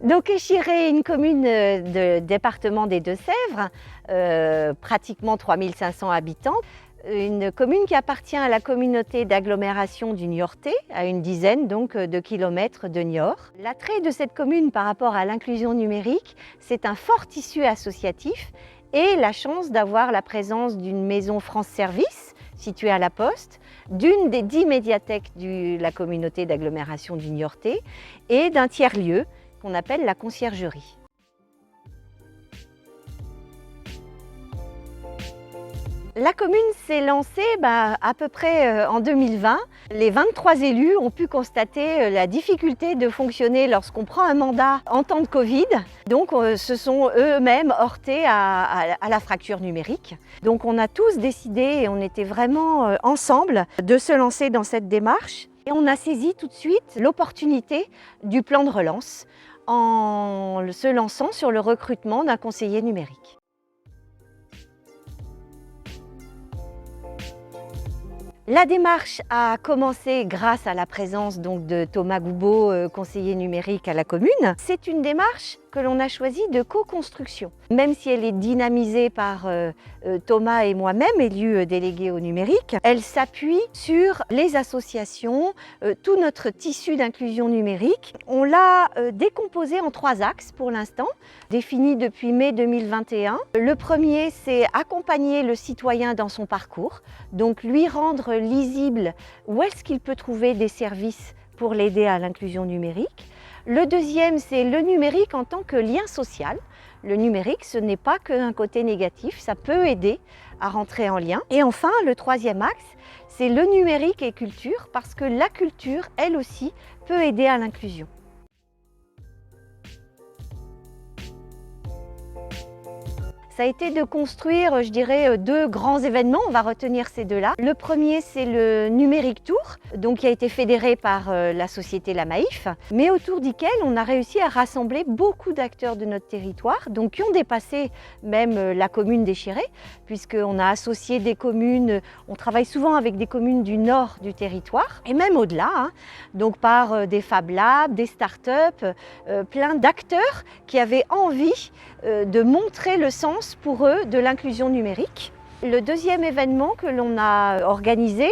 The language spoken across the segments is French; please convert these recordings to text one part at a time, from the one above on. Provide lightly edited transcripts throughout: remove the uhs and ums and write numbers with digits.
Donc Échiré est une commune de département des Deux-Sèvres, pratiquement 3500 habitants. Une commune qui appartient à la communauté d'agglomération du Niortais, à une dizaine donc de kilomètres de Niort. L'attrait de cette commune par rapport à l'inclusion numérique, c'est un fort tissu associatif et la chance d'avoir la présence d'une maison France Service située à la Poste, d'une des 10 médiathèques de la communauté d'agglomération du Niortais et d'un tiers-lieu qu'on appelle la conciergerie. La commune s'est lancée à peu près en 2020. Les 23 élus ont pu constater la difficulté de fonctionner lorsqu'on prend un mandat en temps de Covid. Donc se sont eux-mêmes heurtés à la fracture numérique. Donc on a tous décidé, et on était vraiment ensemble, de se lancer dans cette démarche. Et on a saisi tout de suite l'opportunité du plan de relance en se lançant sur le recrutement d'un conseiller numérique. La démarche a commencé grâce à la présence donc de Thomas Goubeau, conseiller numérique à la commune. C'est une démarche que l'on a choisi de co-construction. Même si elle est dynamisée par Thomas et moi-même, élus délégués au numérique, elle s'appuie sur les associations, tout notre tissu d'inclusion numérique. On l'a décomposé en 3 axes pour l'instant, définis depuis mai 2021. Le premier, c'est accompagner le citoyen dans son parcours, donc lui rendre lisible où est-ce qu'il peut trouver des services pour l'aider à l'inclusion numérique. Le deuxième, c'est le numérique en tant que lien social. Le numérique, ce n'est pas qu'un côté négatif, ça peut aider à rentrer en lien. Et enfin, le troisième axe, c'est le numérique et culture, parce que la culture, elle aussi, peut aider à l'inclusion. Ça a été de construire, je dirais, 2 grands événements. On va retenir ces 2-là. Le premier, c'est le Numérique Tour, donc qui a été fédéré par la société La Maïf, mais autour duquel on a réussi à rassembler beaucoup d'acteurs de notre territoire, donc qui ont dépassé même la commune d'Échiré, puisqu'on a associé des communes, on travaille souvent avec des communes du nord du territoire, et même au-delà, donc par des Fab Labs, des startups, plein d'acteurs qui avaient envie de montrer le sens pour eux de l'inclusion numérique. Le deuxième événement que l'on a organisé,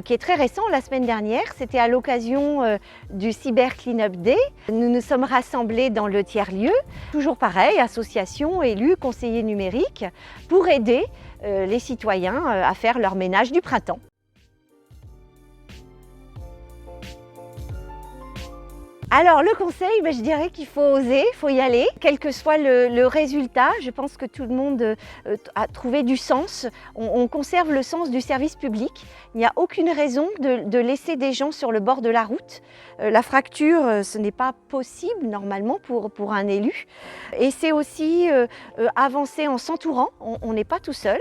qui est très récent, la semaine dernière, c'était à l'occasion du Cyber Cleanup Day. Nous nous sommes rassemblés dans le tiers-lieu, toujours pareil, associations, élus, conseillers numériques, pour aider les citoyens à faire leur ménage du printemps. Alors le conseil, je dirais qu'il faut oser, il faut y aller, quel que soit le résultat. Je pense que tout le monde a trouvé du sens. On conserve le sens du service public. Il n'y a aucune raison de laisser des gens sur le bord de la route. La fracture, ce n'est pas possible normalement pour un élu. Et c'est aussi avancer en s'entourant. On n'est pas tout seul.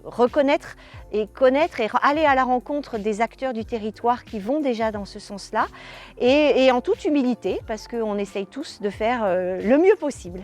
Reconnaître et connaître et aller à la rencontre des acteurs du territoire qui vont déjà dans ce sens-là et en toute humilité parce qu'on essaye tous de faire le mieux possible.